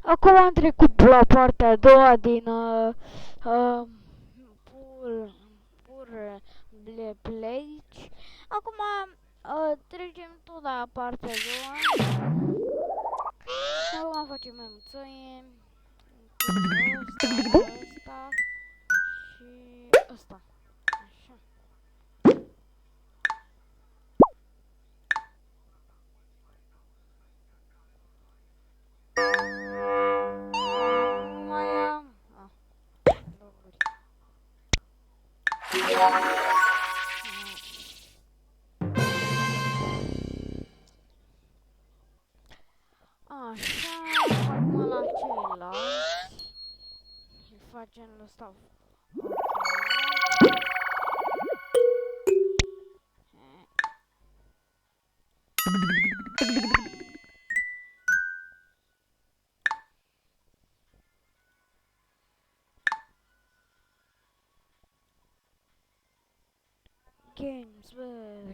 Acum am trecut la partea a doua din pur, pur pleci. Acum trecem tot la partea a doua. Acum facem memțăie. Ăsta și ăsta. Așa. Mai am... loguri. Așa, acum la ceilalți îi facem ăsta. Games,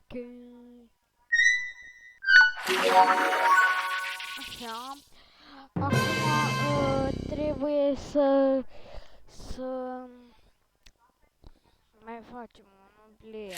games. Așa. Acum trebuie să mai facem un play.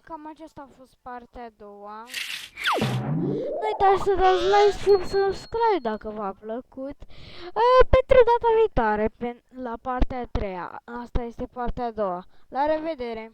Cam aceasta a fost partea a doua. Nu uitați să dați like și subscribe dacă v-a plăcut. Pentru data viitoare, la partea a treia. Asta este partea a doua. La revedere!